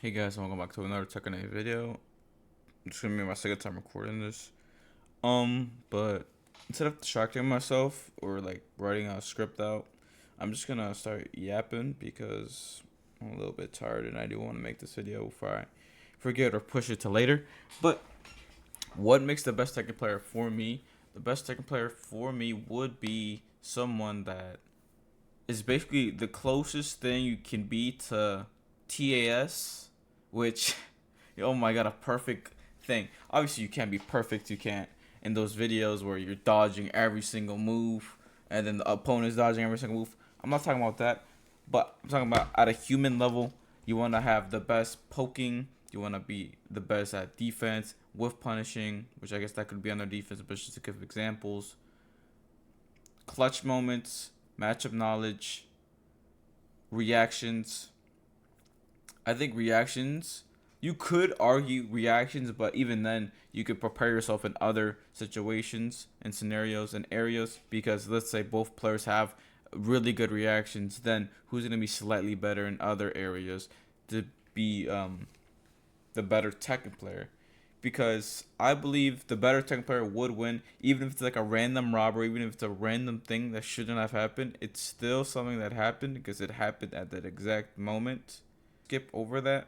Hey guys, welcome back to another TEKKEN video. It's gonna be my second time recording this. But instead of distracting myself or like writing a script out, I'm just gonna start yapping because I'm a little bit tired and I do want to make this video before I forget or push it to later. But what makes the best TEKKEN player for me? The best TEKKEN player for me would be someone that is basically the closest thing you can be to TAS, which, oh my god, a perfect thing. Obviously, you can't be perfect. You can't in those videos where you're dodging every single move and then the opponent's dodging every single move. I'm not talking about that, but I'm talking about at a human level. You want to have the best poking. You want to be the best at defense with punishing, which I guess that could be under defense, but just to give examples. Clutch moments, matchup knowledge, reactions. I think reactions, you could argue reactions, but even then, you could prepare yourself in other situations and scenarios and areas because let's say both players have really good reactions, then who's going to be slightly better in other areas to be the better TEKKEN player? Because I believe the better TEKKEN player would win, even if it's like a random robbery, even if it's a random thing that shouldn't have happened. It's still something that happened because it happened at that exact moment. Skip over that.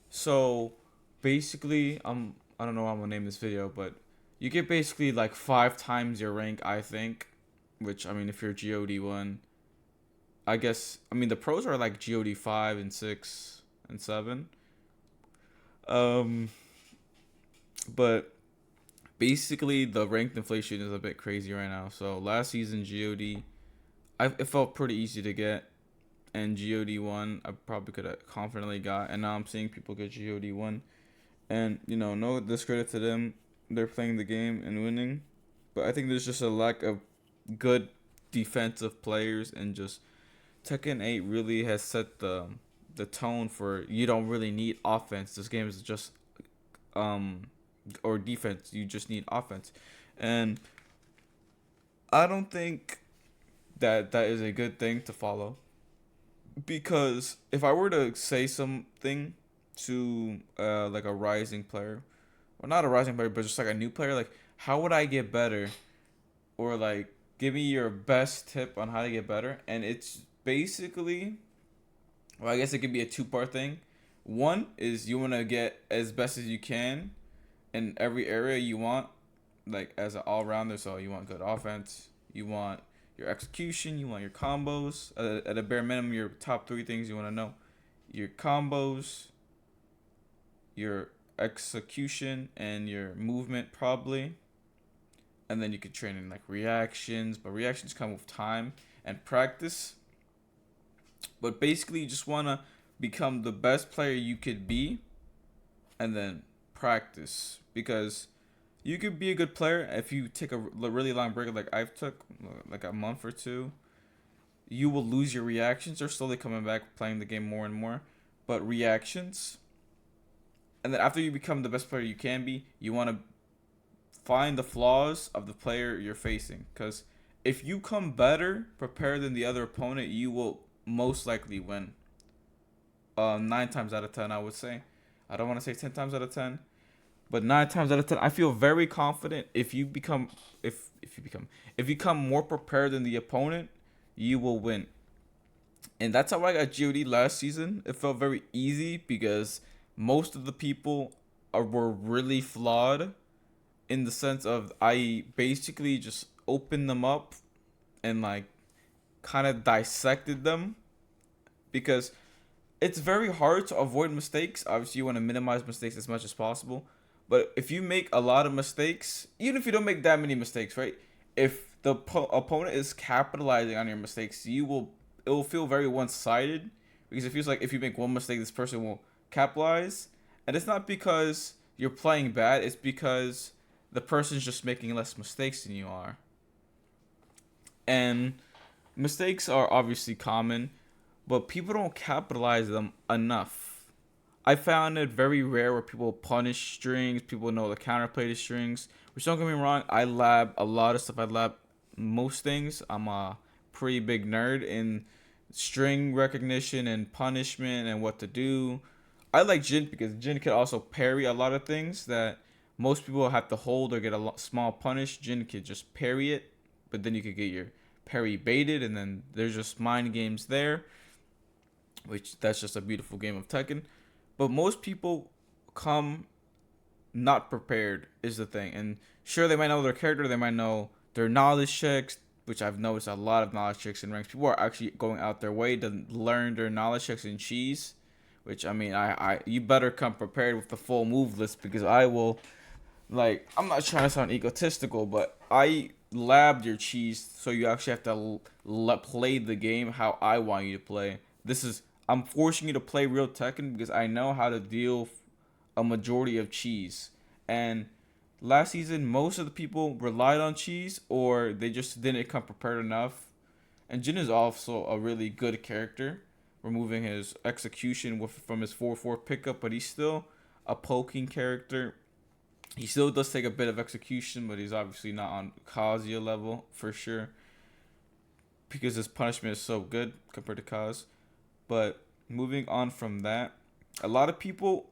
So basically, I don't know how I'm gonna name this video, but you get basically like 5 times your rank, I think. Which I mean, if you're GOD1, I guess I mean the pros are like GOD 5 and 6 and 7. Um, but basically the ranked inflation is a bit crazy right now. So last season GOD, it felt pretty easy to get, and GOD1 I probably could have confidently got, and now I'm seeing people get GOD1, and no discredit to them, they're playing the game and winning, but I think there's just a lack of good defensive players, and just Tekken 8 really has set the tone for you don't really need offense. This game is just um or defense. You just need offense, and I don't think that is a good thing to follow. Because if I were to say something to like a rising player, or not a rising player, but just like a new player, like how would I get better, or like give me your best tip on how to get better, and it's basically, well, I guess it could be a two-part thing. One is you want to get as best as you can in every area you want, like as an all-rounder. So you want good offense, you want your execution, you want your combos. At a bare minimum, your top three things you want to know: your combos, your execution, and your movement probably. And then you could train in like reactions, but reactions come with time and practice. But basically, you just want to become the best player you could be, and then practice, because you could be a good player if you take a really long break like I've took, like a month or two. You will lose your reactions. They're slowly coming back, playing the game more and more, but reactions. And then after you become the best player you can be, you want to find the flaws of the player you're facing, because if you come better prepared than the other opponent, you will most likely win. 9 times out of 10, I would say. I don't want to say 10 times out of 10, but 9 times out of 10, I feel very confident if you come more prepared than the opponent, you will win. And that's how I got GOD last season. It felt very easy because most of the people were really flawed, in the sense of I basically just opened them up and like kind of dissected them, because it's very hard to avoid mistakes. Obviously, you want to minimize mistakes as much as possible. But if you make a lot of mistakes, even if you don't make that many mistakes, right? If the opponent is capitalizing on your mistakes, it will feel very one-sided, because it feels like if you make one mistake, this person will capitalize, and it's not because you're playing bad. It's because the person's just making less mistakes than you are, and mistakes are obviously common, but people don't capitalize them enough. I found it very rare where people punish strings, people know the counterplay to strings. Which, don't get me wrong, I lab a lot of stuff. I lab most things. I'm a pretty big nerd in string recognition and punishment and what to do. I like Jin because Jin can also parry a lot of things that most people have to hold or get a small punish. Jin could just parry it, but then you could get your parry baited, and then there's just mind games there, which that's just a beautiful game of Tekken. But most people come not prepared is the thing. And sure, they might know their character, they might know their knowledge checks, which I've noticed a lot of knowledge checks in ranks. People are actually going out their way to learn their knowledge checks in cheese. Which I mean, I you better come prepared with the full move list because I will. Like, I'm not trying to sound egotistical, but I labbed your cheese, so you actually have to play the game how I want you to play. I'm forcing you to play real Tekken because I know how to deal a majority of cheese. And last season, most of the people relied on cheese or they just didn't come prepared enough. And Jin is also a really good character, removing his execution from his 4-4 pickup, but he's still a poking character. He still does take a bit of execution, but he's obviously not on Kazuya level for sure because his punishment is so good compared to Kaz. But moving on from that, a lot of people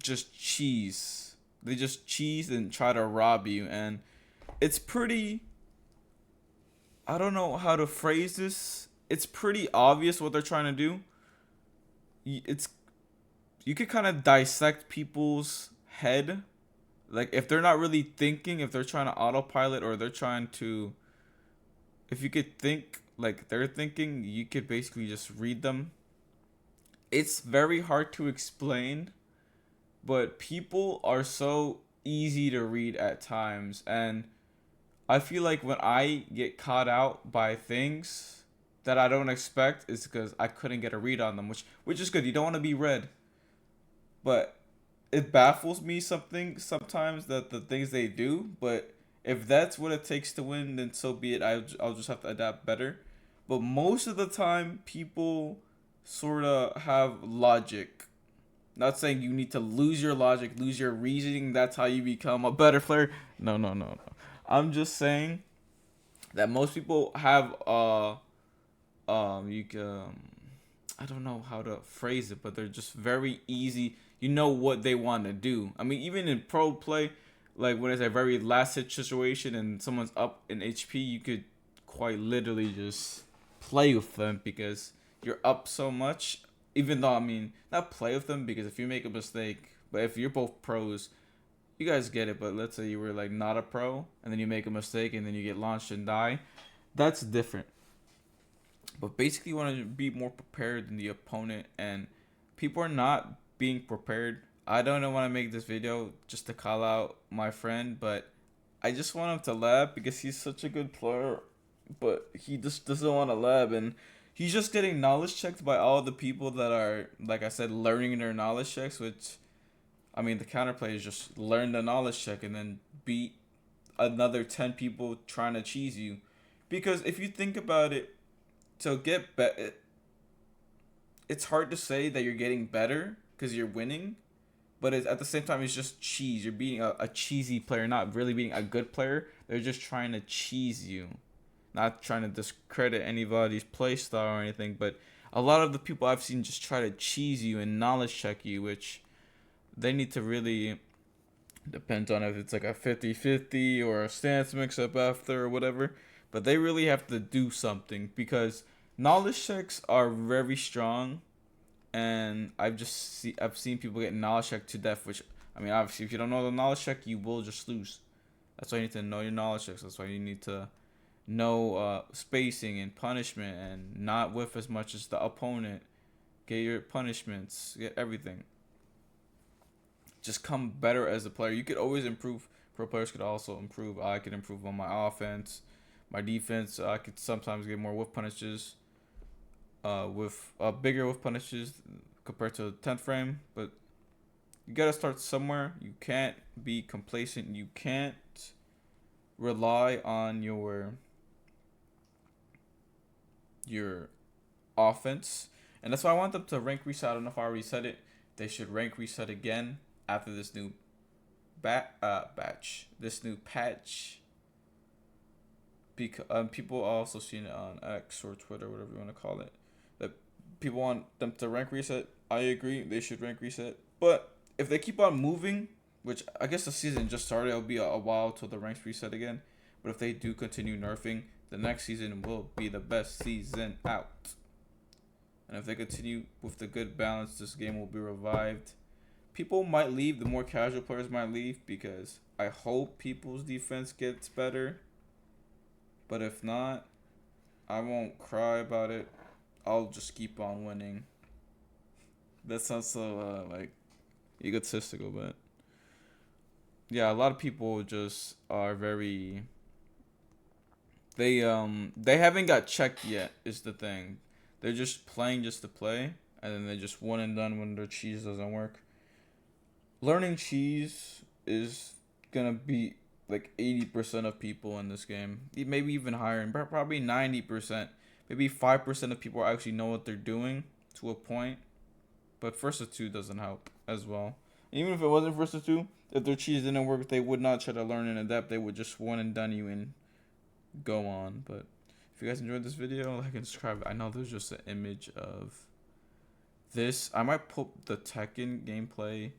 just cheese. They just cheese and try to rob you, and it's pretty. I don't know how to phrase this. It's pretty obvious what they're trying to do. It's you could kind of dissect people's head, like if they're not really thinking, if they're trying to autopilot or they're trying to. If you could think like they're thinking, you could basically just read them. It's very hard to explain, but people are so easy to read at times, and I feel like when I get caught out by things that I don't expect is because I couldn't get a read on them, which is good. You don't want to be read, but it baffles me something sometimes that the things they do. But if that's what it takes to win, then so be it. I'll just have to adapt better. But most of the time, people sort of have logic. Not saying you need to lose your logic, lose your reasoning. That's how you become a better player. No, no, no, no. I'm just saying that most people have you can I don't know how to phrase it, but they're just very easy. You know what they want to do. I mean, even in pro play, like when it's a very last hit situation and someone's up in HP, you could quite literally just play with them because you're up so much. Even though, I mean, not play with them because if you make a mistake, but if you're both pros, you guys get it. But let's say you were like not a pro and then you make a mistake and then you get launched and die. That's different. But basically, you want to be more prepared than the opponent, and people are not being prepared. I don't know when I make this video just to call out my friend, but I just want him to lab because he's such a good player, but he just doesn't want to lab, and he's just getting knowledge checked by all the people that are, like I said, learning their knowledge checks, which, I mean, the counterplay is just learn the knowledge check and then beat another 10 people trying to cheese you. Because if you think about it, to get better, it's hard to say that you're getting better because you're winning, but at the same time, it's just cheese. You're beating a cheesy player, not really being a good player. They're just trying to cheese you, not trying to discredit anybody's play style or anything. But a lot of the people I've seen just try to cheese you and knowledge check you, which they need to really. Depends on if it's like a 50-50 or a stance mix up after or whatever. But they really have to do something because knowledge checks are very strong, and I've seen people get knowledge checked to death. Which, I mean, obviously, if you don't know the knowledge check, you will just lose. That's why you need to know your knowledge checks. That's why you need to know spacing and punishment and not whiff as much as the opponent. Get your punishments. Get everything. Just come better as a player. You could always improve. Pro players could also improve. I could improve on my offense, my defense. I could sometimes get more whiff punishes, with bigger whiff punishes compared to the 10th frame. But you gotta start somewhere. You can't be complacent. You can't rely on your offense, and that's why I want them to rank reset. I don't know if I already said it. They should rank reset again after this new this new patch. Because people also seen it on X or Twitter, whatever you want to call it, that people want them to rank reset. I agree. They should rank reset. But if they keep on moving, which I guess the season just started, it'll be a while till the ranks reset again. But if they do continue nerfing, the next season will be the best season out. And if they continue with the good balance, this game will be revived. People might leave. The more casual players might leave because I hope people's defense gets better. But if not, I won't cry about it. I'll just keep on winning. That sounds so like egotistical, but yeah, a lot of people just are very they haven't got checked yet is the thing. They're just playing just to play, and then they just one and done when their cheese doesn't work. Learning cheese is gonna be like 80% of people in this game, maybe even higher, and probably 90%. Maybe 5% of people actually know what they're doing to a point, but Versa 2 doesn't help as well. And even if it wasn't Versa 2, if their cheese didn't work, they would not try to learn and adapt. They would just one and done you and go on. But if you guys enjoyed this video, like and subscribe. I know there's just an image of this. I might put the Tekken gameplay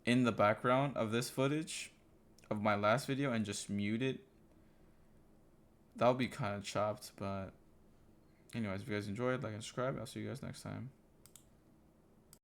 in the background of this footage of my last video and just mute it. That would be kind of chopped, but anyways, if you guys enjoyed, like and subscribe. I'll see you guys next time.